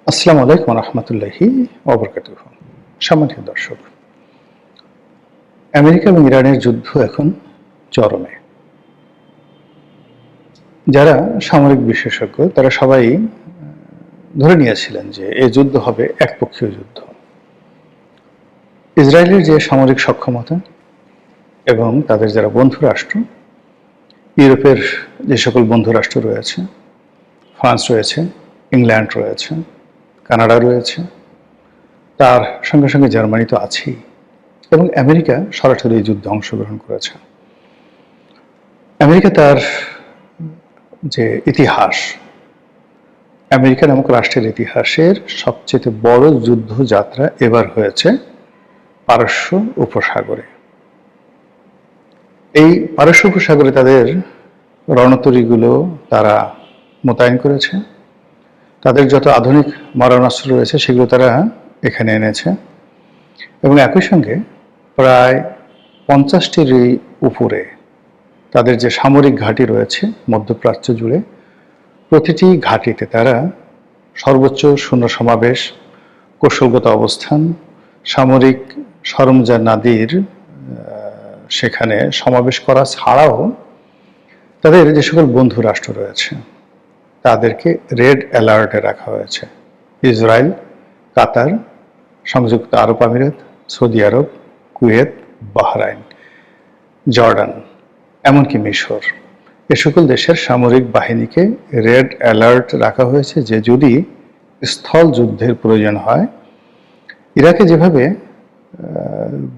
আসসালামু আলাইকুম রহমতুল্লাহি ওবরকাতুহু। সম্মানিত দর্শক, আমেরিকা এবং ইরানের যুদ্ধ এখন চরমে। যারা সামরিক বিশেষজ্ঞ তারা সবাই ধরে নিয়েছিলেন যে এই যুদ্ধ হবে একপক্ষীয় যুদ্ধ। ইসরায়েলের যে সামরিক সক্ষমতা এবং তাদের যারা বন্ধু রাষ্ট্র, ইউরোপের যে সকল বন্ধু রাষ্ট্র রয়েছে, ফ্রান্স রয়েছে, ইংল্যান্ড রয়েছে, কানাডা রয়েছে, তার সঙ্গে সঙ্গে জার্মানি তো আছেই, এবং আমেরিকা সরাসরি এই যুদ্ধে অংশগ্রহণ করেছে। আমেরিকা তার যে ইতিহাস, আমেরিকা নামক রাষ্ট্রের ইতিহাসের সবচেয়ে বড় যুদ্ধযাত্রা এবার হয়েছে পারস্য উপসাগরে। এই পারস্য উপসাগরে তাদের রণতরীগুলো তারা মোতায়েন করেছে, তাদের যত আধুনিক মারণাস্ত্র রয়েছে সেগুলো তারা এখানে এনেছে, এবং একই সঙ্গে প্রায় 50টির উপরে তাদের যে সামরিক ঘাঁটি রয়েছে মধ্যপ্রাচ্য জুড়ে, প্রতিটি ঘাঁটিতে তারা সর্বোচ্চ সৈন্য সমাবেশ, কৌশলগত অবস্থান, সামরিক সরঞ্জামাদির সেখানে সমাবেশ করা ছাড়াও তাদের যে সকল বন্ধু রাষ্ট্র রয়েছে তাদেরকে রেড অ্যালার্টে রাখা হয়েছে। ইসরায়েল, কাতার, সংযুক্ত আরব আমিরাত, সৌদি আরব, কুয়েত, বাহরাইন, জর্ডান, এমনকি মিশর, এ সকল দেশের সামরিক বাহিনীকে রেড অ্যালার্ট রাখা হয়েছে যে যদি স্থল যুদ্ধের প্রয়োজন হয়, ইরাকে যেভাবে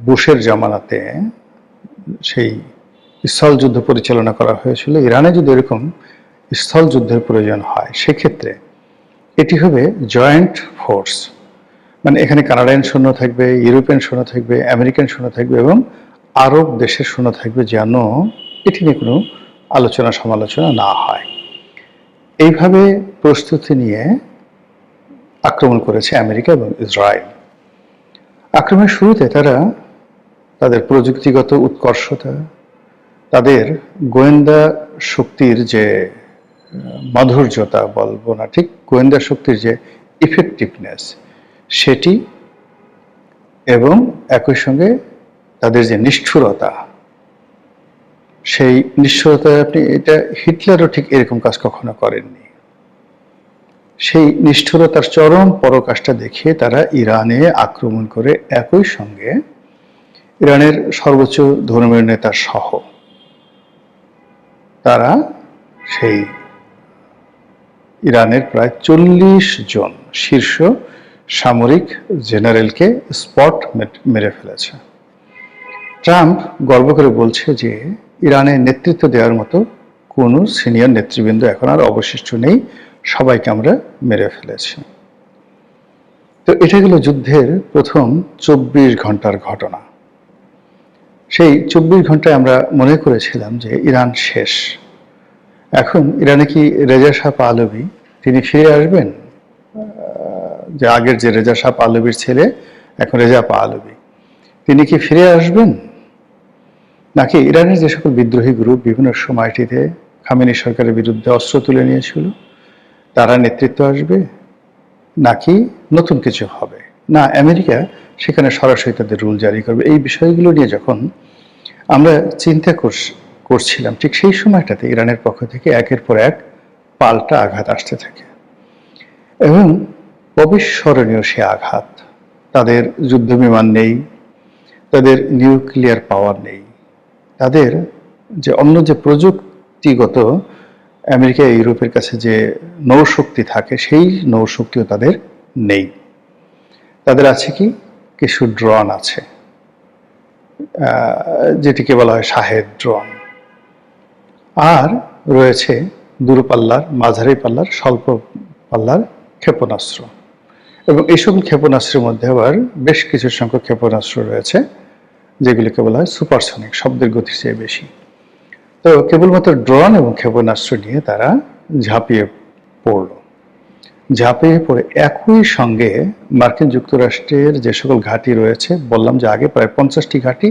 বুশের জামানাতে সেই স্থল যুদ্ধ পরিচালনা করা হয়েছিল, ইরানে যদি এরকম স্থল যুদ্ধের প্রয়োজন হয় সেক্ষেত্রে এটি হবে জয়েন্ট ফোর্স, মানে এখানে কানাডিয়ান সৈন্য থাকবে, ইউরোপিয়ান সৈন্য থাকবে, আমেরিকান সৈন্য থাকবে এবং আরব দেশের সৈন্য থাকবে, যেন এটি নিয়ে কোনো আলোচনা সমালোচনা না হয়। এইভাবে প্রস্তুতি নিয়ে আক্রমণ করেছে আমেরিকা এবং ইসরায়েল। আক্রমণের শুরুতে তারা তাদের প্রযুক্তিগত উৎকর্ষতা, তাদের গোয়েন্দা শক্তির যে মাধুর্যতা বলবো না, ঠিক গোয়েন্দা শক্তির যে ইফেক্টিভনেস সেটি, এবং একই সঙ্গে তাদের যে নিষ্ঠুরতা, সেই নিষ্ঠুরতা, আপনি এটা হিটলারও ঠিক এরকম কাজ কখনো করেননি। সেই নিষ্ঠুরতার চরম পরাকাষ্ঠা দেখিয়ে তারা ইরানে আক্রমণ করে একই সঙ্গে ইরানের সর্বোচ্চ ধর্মীয় নেতা সহ তারা সেই ইরানের প্রায় 40 জন শীর্ষ সামরিক জেনারেলকে স্পট মেরে ফেলেছে। ট্রাম্প গর্ব করে বলছে যে ইরানে নেতৃত্ব দেওয়ার মতো কোনো সিনিয়র নেতৃবৃন্দ এখন আর অবশিষ্ট নেই, সবাইকে আমরা মেরে ফেলেছি। তো এটা গেল যুদ্ধের প্রথম 24 ঘন্টার ঘটনা। সেই 24 ঘন্টায় আমরা মনে করেছিলাম যে ইরান শেষ। এখন ইরানে কি রেজা শাহ পাহলভি তিনি ফিরে আসবেন? যে আগের যে রেজা শাহ পাহলভির ছেলে এখন রেজা পাহলভি, তিনি কি ফিরে আসবেন? নাকি ইরানের যে সকল বিদ্রোহী গ্রুপ বিভিন্ন সময়টিতে খামেনি সরকারের বিরুদ্ধে অস্ত্র তুলে নিয়েছিল তারা নেতৃত্ব আসবে, নাকি নতুন কিছু হবে? না, আমেরিকা সেখানে সরাসরি তাদের রুল জারি করবে? এই বিষয়গুলো নিয়ে যখন আমরা চিন্তা করছিলাম, ঠিক সেই সময়টাতে ইরানের পক্ষ থেকে একের পর এক পাল্টা আঘাত আসতে থাকে, এবং অবিস্মরণীয় সে আঘাত। তাদের যুদ্ধ বিমান নেই, তাদের নিউক্লিয়ার পাওয়ার নেই, তাদের যে অন্য যে প্রযুক্তিগত আমেরিকা ইউরোপের কাছে যে নৌশক্তি থাকে সেই নৌশক্তিও তাদের নেই। তাদের আছে কি কিছু ড্রোন আছে, যেটিকে বলা হয় শাহেদ ড্রোন, আর রয়েছে দূরপাল্লার, মাঝারি পাল্লার, স্বল্প পাল্লার ক্ষেপণাস্ত্র, এবং এই সকল ক্ষেপণাস্ত্রের মধ্যে আবার বেশ কিছু সংখ্যক ক্ষেপণাস্ত্র রয়েছে যেগুলিকে বলা হয় সুপারসনিক, শব্দের গতির চেয়ে বেশি। তো কেবলমাত্র ড্রোন এবং ক্ষেপণাস্ত্র নিয়ে তারা ঝাঁপিয়ে পড়ল। ঝাঁপিয়ে পড়ে একই সঙ্গে মার্কিন যুক্তরাষ্ট্রের যে সকল ঘাঁটি রয়েছে, বললাম যে আগে প্রায় 50টি ঘাঁটি,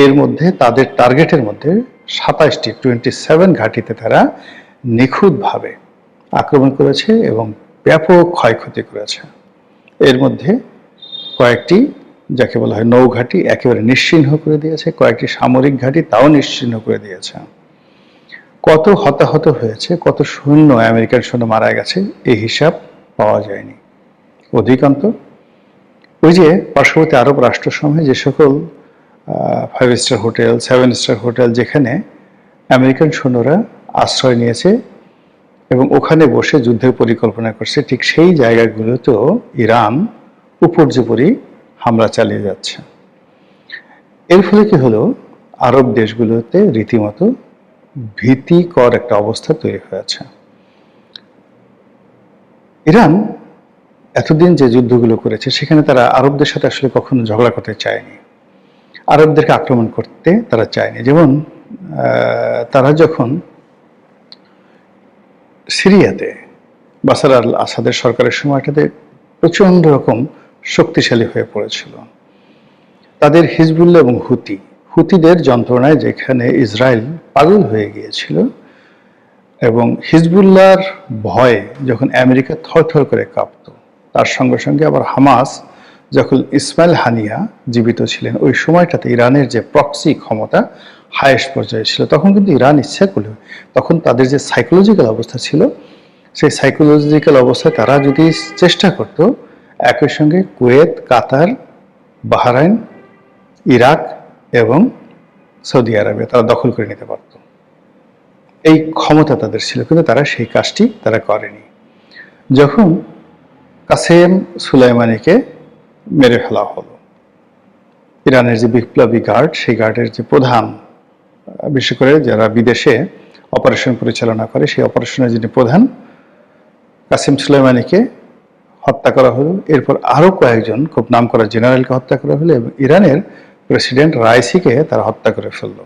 এর মধ্যে তাদের টার্গেটের মধ্যে 27 ঘাঁটিতে তারা নিখুঁতভাবে আক্রমণ করেছে এবং ব্যাপক ক্ষয়ক্ষতি করেছে। এর মধ্যে কয়েকটি যাকে বলা হয় নৌঘাঁটি একেবারে নিশ্চিহ্ন করে দিয়েছে, কয়েকটি সামরিক ঘাঁটি তাও নিশ্চিহ্ন করে দিয়েছে। কত হতাহত হয়েছে, কত সৈন্য আমেরিকান সৈন্য মারা গেছে এই হিসাব পাওয়া যায়নি। অধিকান্ত ওই যে পার্শ্ববর্তী আরব রাষ্ট্রসমূহে যে সকল 5 স্টার হোটেল, 7 স্টার হোটেল যেখানে আমেরিকান সৈন্যরা আশ্রয় নিয়েছে এবং ওখানে বসে যুদ্ধের পরিকল্পনা করছে, ঠিক সেই জায়গাগুলোতেও ইরান উপর্যুপরি হামলা চালিয়ে যাচ্ছে। এর ফলে কি হলো, আরব দেশগুলোতে রীতিমতো ভীতিকর একটা অবস্থা তৈরি হয়েছে। ইরান এতদিন যে যুদ্ধগুলো করেছে সেখানে তারা আরবদের সাথে আসলে কখনো ঝগড়া করতে চায়নি, আরবদেরকে আক্রমণ করতে তারা চায়নি। যেমন তারা যখন সিরিয়াতে বাশার আল আসাদের সরকারের সময়টাতে প্রচণ্ড রকম শক্তিশালী হয়ে পড়েছিল, তাদের হিজবুল্লাহ এবং হুতিদের যন্ত্রণায় যেখানে ইসরায়েল পাগল হয়ে গিয়েছিল, এবং হিজবুল্লাহর ভয়ে যখন আমেরিকা থরথর করে কাঁপত, তার সঙ্গে সঙ্গে আবার হামাস যখন ইসমাইল হানিয়া জীবিত ছিলেন ওই সময়টাতে ইরানের যে প্রক্সি ক্ষমতা হাইয়েস্ট পর্যায়ে ছিল, তখন কিন্তু ইরান ইচ্ছা করলে তখন তাদের যে সাইকোলজিক্যাল অবস্থা ছিল সেই সাইকোলজিক্যাল অবস্থায় তারা যদি চেষ্টা করত একই সঙ্গে কুয়েত, কাতার, বাহরাইন, ইরাক এবং সৌদি আরবে তারা দখল করে নিতে পারত। এই ক্ষমতা তাদের ছিল, কিন্তু তারা সেই কাজটি তারা করেনি। যখন কাসেম সুলাইমানিকে মেরে ফেলা হলো, ইরানের যে বিপ্লবী গার্ড, সেই গার্ডের যে প্রধান, বিশেষ করে যারা বিদেশে অপারেশন পরিচালনা করে সেই অপারেশনের যিনি প্রধান, কাসেম সুলাইমানিকে হত্যা করা হলো। এরপর আরও কয়েকজন খুব নামকরা জেনারেলকে হত্যা করা হলো এবং ইরানের প্রেসিডেন্ট রাইসিকে তারা হত্যা করে ফেললো।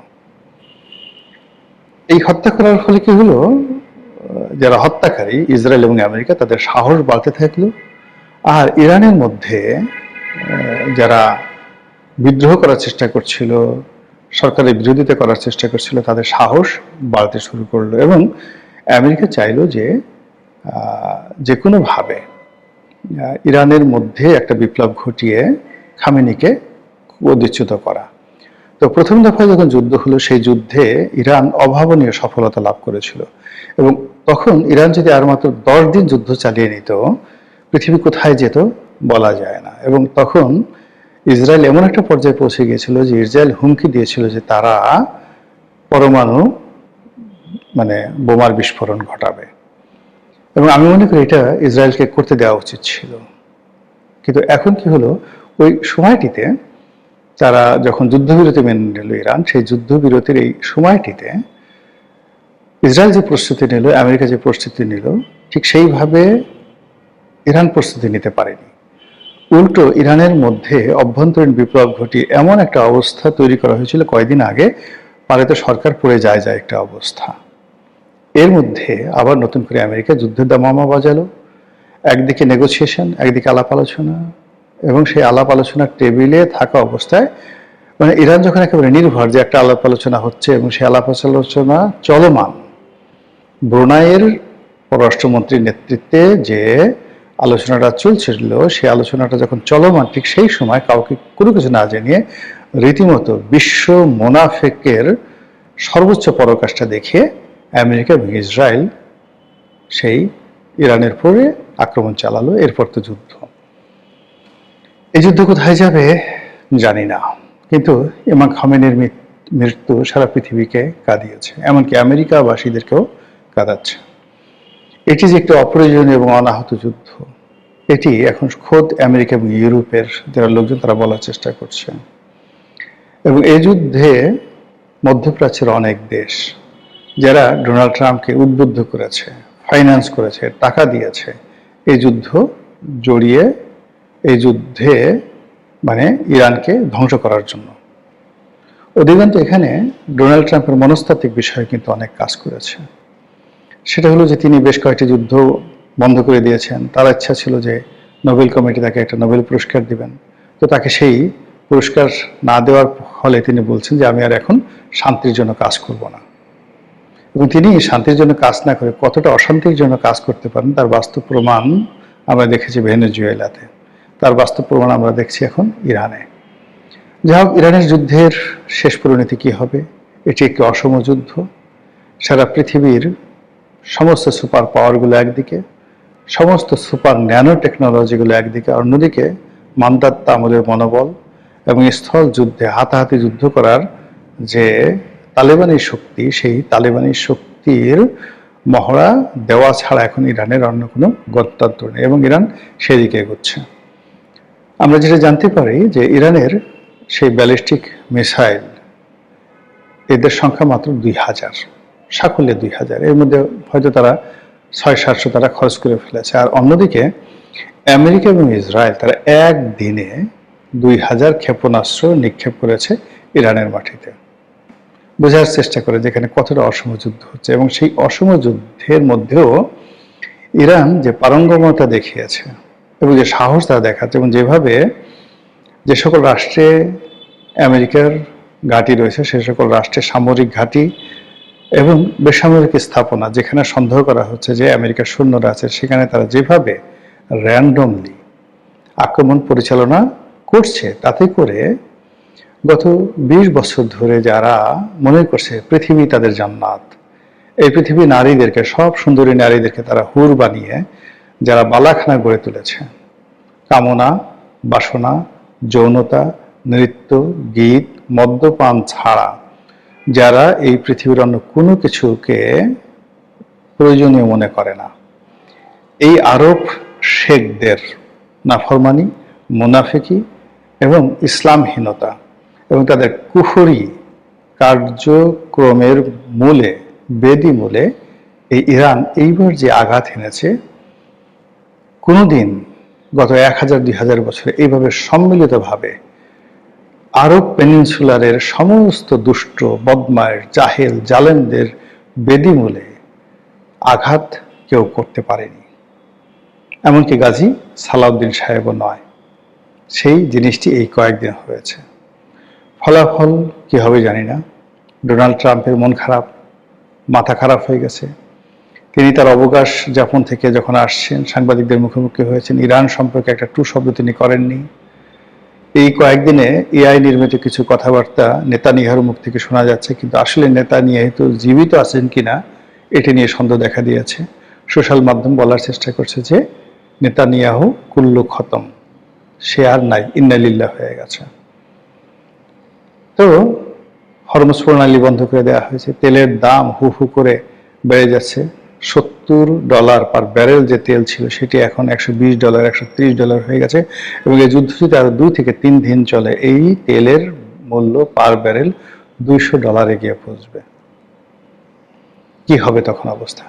এই হত্যা করার ফলে কি হলো, যারা হত্যাকারী ইসরায়েল এবং আমেরিকা তাদের সাহস বাড়তে থাকলো, আর ইরানের মধ্যে যারা বিদ্রোহ করার চেষ্টা করছিল, সরকারের বিরোধিতা করার চেষ্টা করছিল, তাদের সাহস বাড়তে শুরু করলো। এবং আমেরিকা চাইলো যে কোনোভাবে ইরানের মধ্যে একটা বিপ্লব ঘটিয়ে খামেনিকে অধিচ্যুত করা। তো প্রথম দফায় যখন যুদ্ধ হলো সেই যুদ্ধে ইরান অভাবনীয় সফলতা লাভ করেছিল, এবং তখন ইরান যদি আর মাত্র 10 দিন যুদ্ধ চালিয়ে নিত পৃথিবী কোথায় যেত বলা যায় না। এবং তখন ইসরায়েল এমন একটা পর্যায়ে পৌঁছে গিয়েছিল যে ইসরায়েল হুমকি দিয়েছিল যে তারা পরমাণু বোমার বিস্ফোরণ ঘটাবে, এবং আমি মনে করি এটা ইসরায়েলকে করতে দেওয়া উচিত ছিল। কিন্তু এখন কি হলো, ওই সময়টিতে তারা যখন যুদ্ধবিরতি মেনে নিল ইরান, সেই যুদ্ধবিরতির এই সময়টিতে ইসরায়েল যে প্রস্তুতি নিল, আমেরিকা যে প্রস্তুতি নিল, ঠিক সেইভাবে ইরান প্রস্তুতি নিতে পারেনি। উল্টো ইরানের মধ্যে অভ্যন্তরীণ বিপ্লব ঘটিয়ে এমন একটা অবস্থা তৈরি করা হয়েছিল কয়েকদিন আগে, পারে তো সরকার পড়ে যায় একটা অবস্থা। এর মধ্যে আবার নতুন করে আমেরিকা যুদ্ধের দামামা বাজালো, একদিকে নেগোসিয়েশন, একদিকে আলাপ আলোচনা, এবং সেই আলাপ আলোচনার টেবিলে থাকা অবস্থায় ইরান যখন একেবারে নির্ভর যে একটা আলাপ আলোচনা হচ্ছে এবং সেই আলাপ আলোচনা চলমান, ব্রুনাইয়ের পররাষ্ট্রমন্ত্রীর নেতৃত্বে যে আলোচনাটা চলছিল সেই আলোচনাটা যখন চলমান, ঠিক সেই সময় কাউকে কোনো কিছু না জানিয়ে রীতিমতো বিশ্ব মোনাফেকের সর্বোচ্চ পরাকাষ্ঠা দেখিয়ে আমেরিকা এবং ইসরায়েল সেই ইরানের পরে আক্রমণ চালালো। এরপর তো যুদ্ধ। এই যুদ্ধ কোথায় যাবে জানি না, কিন্তু ইমাম খামেনির মৃত্যু সারা পৃথিবীকে কাঁদিয়েছে, এমনকি আমেরিকাবাসীদেরকেও কাঁদাচ্ছে। এটি যে একটি অপ্রয়োজনীয় এবং অনাহত যুদ্ধ, এটি এখন খোদ আমেরিকা এবং ইউরোপের যারা লোকজন তারা বলার চেষ্টা করছে। এবং এই যুদ্ধে মধ্যপ্রাচ্যের অনেক দেশ যারা ডোনাল্ড ট্রাম্পকে উদ্বুদ্ধ করেছে, ফাইন্যান্স করেছে, টাকা দিয়েছে এই যুদ্ধ জড়িয়ে, এই যুদ্ধে ইরানকে ধ্বংস করার জন্য। অধিকাংশ এখানে ডোনাল্ড ট্রাম্পের মনস্তাত্ত্বিক বিষয়ে কিন্তু অনেক কাজ করেছে। সেটা হলো যে তিনি বেশ কয়েকটি যুদ্ধ বন্ধ করে দিয়েছেন। তার ইচ্ছা ছিল যে নোবেল কমিটি তাকে একটা নোবেল পুরস্কার দিবেন, তো তাকে সেই পুরস্কার না দেওয়ার ফলে তিনি বলছেন যে আমি আর এখন শান্তির জন্য কাজ করব না। এবং তিনি শান্তির জন্য কাজ না করে কতটা অশান্তির জন্য কাজ করতে পারেন তার বাস্তব প্রমাণ আমরা দেখেছি ভেনেজুয়েলাতে, তার বাস্তব প্রমাণ আমরা দেখছি এখন ইরানে। যাই হোক, ইরানের যুদ্ধের শেষ পরিণতি কি হবে? এটি একটি অসম যুদ্ধ। সারা পৃথিবীর সমস্ত সুপার পাওয়ারগুলো একদিকে, সমস্ত সুপার ন্যানো টেকনোলজিগুলো একদিকে, অন্যদিকে মান্দাত্তা আমলের মনোবল এবং স্থল যুদ্ধে হাতাহাতি যুদ্ধ করার যে তালেবানি শক্তি, সেই তালেবানি শক্তির মহড়া দেওয়া ছাড়া এখন ইরানের অন্য কোনো গত্যন্তর নেই এবং ইরান সেদিকে এগোচ্ছে। আমরা যেটা জানতে পারি যে ইরানের সেই ব্যালিস্টিক মিসাইল এদের সংখ্যা মাত্র 2000, সাকল্যে 2000, এর মধ্যে হয়তো তারা 600-700 তারা খরচ করে ফেলেছে। আর অন্যদিকে আমেরিকা এবং ইসরায়েল তারা একদিনে 2000 ক্ষেপণাস্ত্র নিক্ষেপ করেছে ইরানের মাটিতে। বোঝার চেষ্টা করে যেখানে কতটা অসম যুদ্ধ হচ্ছে, এবং সেই অসম যুদ্ধের মধ্যেও ইরান যে পারঙ্গমতা দেখিয়েছে এবং যে সাহস তারা দেখাচ্ছে, এবং যেভাবে যে সকল রাষ্ট্রে আমেরিকার ঘাঁটি রয়েছে সে সকল রাষ্ট্রের সামরিক ঘাঁটি এবং বেসামরিক স্থাপনা যেখানে সন্দেহ করা হচ্ছে যে আমেরিকার সৈন্যরা আছে, সেখানে তারা যেভাবে র্যান্ডমলি আক্রমণ পরিচালনা করছে, তাতে করে গত 20 বছর ধরে যারা মনে করছে পৃথিবী তাদের জান্নাত, এই পৃথিবী নারীদেরকে, সব সুন্দরী নারীদেরকে তারা হুর বানিয়ে যারা বালাখানা গড়ে তুলেছে, কামনা, বাসনা, যৌনতা, নৃত্য, গীত, মদ্যপান ছাড়া যারা এই পৃথিবীর অন্য কোনো কিছুকে প্রয়োজনীয় মনে করে না, এই আরব শেখদের নাফরমানি, মুনাফিকি এবং ইসলামহীনতা এবং তাদের কুফরি কার্যক্রমের মূলে, বেদি মূলে এই ইরান এইবার যে আঘাত এনেছে, কোনোদিন গত 1000-2000 বছরে এইভাবে সম্মিলিতভাবে আরব পেনিনসুলারের সমস্ত দুষ্ট, বদমায়ের, জাহেল, জালেমদের বেদিমূলে আঘাত কেউ করতে পারেনি, এমনকি গাজী সালাউদ্দিন সাহেবও নয়। সেই জিনিসটি এই কয়েকদিন হয়েছে। ফলাফল কি হবে জানি না। ডোনাল্ড ট্রাম্পের মন খারাপ, মাথা খারাপ হয়ে গেছে। তিনি তার অবকাশ যাপন থেকে যখন আসছেন, সাংবাদিকদের মুখোমুখি হয়েছেন, ইরান সম্পর্কে একটা টু শব্দ তিনি করেননি। এই কয়েকদিনে এআই নির্মিত কিছু কথাবার্তা নেতানিয়াহুর মুখ থেকে শোনা যাচ্ছে, কিন্তু আসলে নেতানিয়াহু জীবিত আছেন কিনা এটি নিয়ে সন্দেহ দেখা দিয়েছে। সোশ্যাল মাধ্যম বলার চেষ্টা করছে যে নেতানিয়াহু কুল্লু খতম, সে আর নাই, ইন্না লিল্লাহ হয়ে গেছে। তো হরমুজ প্রণালী বন্ধ করে দেওয়া হয়েছে, তেলের দাম হু হু করে বেড়ে যাচ্ছে। $70 পার ব্যারেল যে তেল ছিল সেটি এখন $120, $130 হয়ে গেছে, এবং এই যুদ্ধ যদি আরো 2 থেকে 3 দিন চলে, এই তেলের মূল্য পার ব্যারেল $200 গিয়ে পৌঁছবে। কি হবে তখন অবস্থা?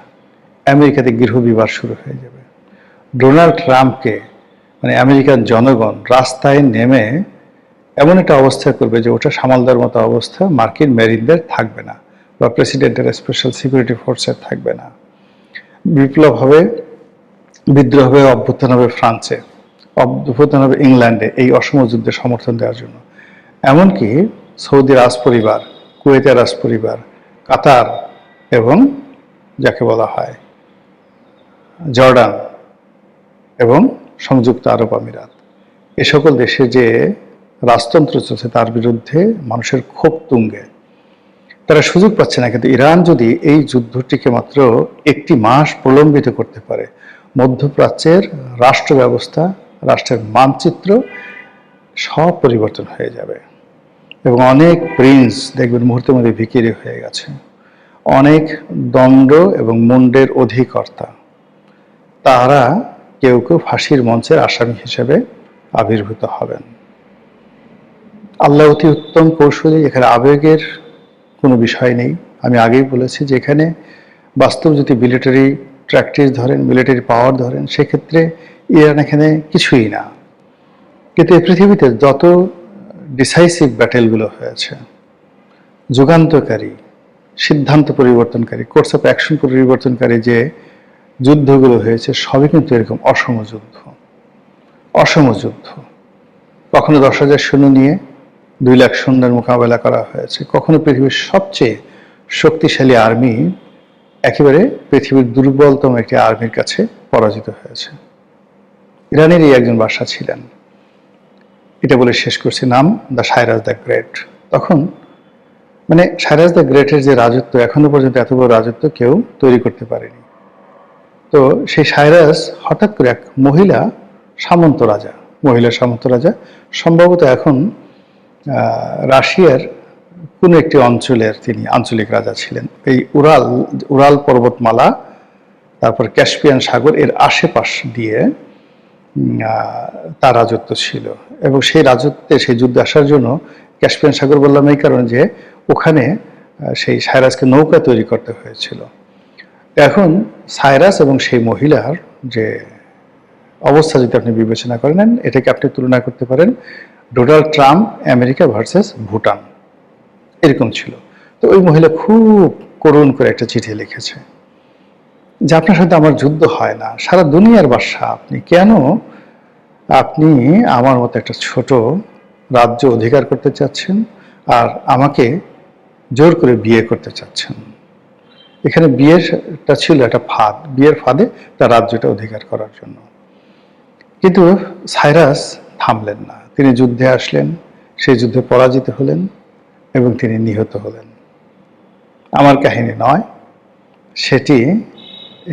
আমেরিকাতে গৃহবিবাদ শুরু হয়ে যাবে। ডোনাল্ড ট্রাম্পকে, মানে আমেরিকান জনগণ রাস্তায় নেমে এমন একটা অবস্থা করবে যে ওটা সামাল দেওয়ার মতো অবস্থা মার্কিন মেরিনদের থাকবে না, বা প্রেসিডেন্টের স্পেশাল সিকিউরিটি ফোর্সের থাকবে না। বিপ্লব হবে, বিদ্রোহ হবে, অভ্যুত্থান হবে ফ্রান্সে, অভ্যুত্থান হবে ইংল্যান্ডে এই অসম যুদ্ধে সমর্থন দেওয়ার জন্য। এমনকি সৌদি রাজ পরিবার, কুয়েতের রাজ পরিবার, কাতার এবং যাকে বলা হয় জর্ডান এবং সংযুক্ত আরব আমিরাত, এ সকল দেশে যে রাজতন্ত্র চলছে তার বিরুদ্ধে মানুষের ক্ষোভ তুঙ্গে। তারা সুযোগ পাচ্ছে না, কিন্তু ইরান যদি এই যুদ্ধটিকে মাত্র 1 মাস প্রলম্বিত করতে পারে, মধ্যপ্রাচ্যের রাষ্ট্র ব্যবস্থা, রাষ্ট্রের মানচিত্র সব পরিবর্তন হয়ে যাবে, এবং অনেক প্রিন্স দেখবেন মুহূর্তের মধ্যে ভিখিরি হয়ে গেছে। অনেক দণ্ড এবং মুন্ডের অধিকর্তা তারা কেউ কেউ ফাঁসির মঞ্চের আসামি হিসেবে আবির্ভূত হবেন। আল্লাহ অতি উত্তম কৌশলী, এখানে আবেগের কোনো বিষয় নেই। আমি আগেই বলেছি যে এখানে বাস্তব যদি মিলিটারি প্র্যাকটিস ধরেন, মিলিটারি পাওয়ার ধরেন, সেক্ষেত্রে ইরান এখানে কিছুই না। কিন্তু এই পৃথিবীতে যত ডিসাইসিভ ব্যাটেলগুলো হয়েছে, যুগান্তকারী, সিদ্ধান্ত পরিবর্তনকারী, কোর্স অফ অ্যাকশন পরিবর্তনকারী যে যুদ্ধগুলো হয়েছে, সবই কিন্তু এরকম অসম যুদ্ধ। অসম যুদ্ধ। কখনো 10,000 সৈন্য নিয়ে 2 লাখ সৈন্যের মোকাবেলা করা হয়েছে, কখনো পৃথিবীর সবচেয়ে শক্তিশালী আর্মি একেবারে পৃথিবীর দুর্বলতম একটি আর্মির কাছে পরাজিত হয়েছে। ইরানেরই একজন বাদশা ছিলেন, এটা বলে শেষ করছি, নাম দ্য সাইরাস দ্য গ্রেট। তখন মানে সাইরাস দ্য গ্রেটের যে রাজত্ব, এখনো পর্যন্ত এত বড় রাজত্ব কেউ তৈরি করতে পারেনি। তো সেই সাইরাস হঠাৎ করে এক মহিলা সামন্ত রাজা, সম্ভবত এখন রাশিয়ার কোন একটি অঞ্চলের তিনি আঞ্চলিক রাজা ছিলেন। এই উরাল পর্বতমালা, তারপর ক্যাসপিয়ান সাগর এর আশেপাশ দিয়ে তার রাজত্ব ছিল, এবং সেই রাজত্বে সেই যুদ্ধে আসার জন্য ক্যাসপিয়ান সাগর বললাম এই কারণে যে ওখানে সেই সাইরাসকে নৌকা তৈরি করতে হয়েছিল। এখন সাইরাস এবং সেই মহিলার যে অবস্থা যদি আপনি বিবেচনা করেন, এটাকে আপনি তুলনা করতে পারেন Donald Trump America versus Bhutan, এরকম ছিল। তো ওই মহিলা খুব করুণ করে একটা চিঠি লিখেছে যে আপনার সাথে আমার যুদ্ধ হয় না, সারা দুনিয়ার বাদশা আপনি, কেন আপনি আমার মতো একটা ছোট রাজ্য অধিকার করতে চাচ্ছেন আর আমাকে জোর করে বিয়ে করতে চাচ্ছেন। এখানে বিয়েটা ছিল একটা ফাঁদ, বিয়ের ফাঁদে তার রাজ্যটা অধিকার করার জন্য। কিন্তু সাইরাস থামলেন না, তিনি যুদ্ধে আসলেন, সেই যুদ্ধে পরাজিত হলেন এবং তিনি নিহত হলেন। আমার কাহিনী নয়, সেটি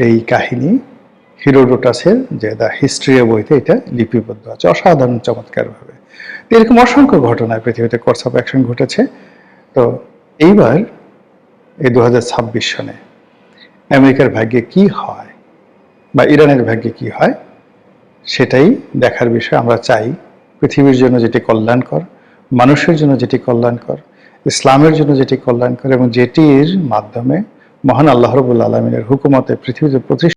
এই কাহিনী হিরোডোটাসের যে দ্য হিস্ট্রি বইতে এটা লিপিবদ্ধ আছে অসাধারণ চমৎকারভাবে। এরকম অসংখ্য ঘটনা পৃথিবীতে কোর্স অফ অ্যাকশন ঘটেছে। তো এইবার এই 2026 সনে আমেরিকার ভাগ্যে কি হয় বা ইরানের ভাগ্যে কি হয় সেটাই দেখার বিষয়। আমরা চাই পৃথিবীর জন্য যেটি কল্যাণকর, মানুষের জন্য যেটি কল্যাণকর, ইসলামের জন্য যেটি কল্যাণকর এবং যেটির মাধ্যমে মহান আল্লাহ রাব্বুল আলামিনের হুকুমতে পৃথিবীতে প্রতিষ্ঠা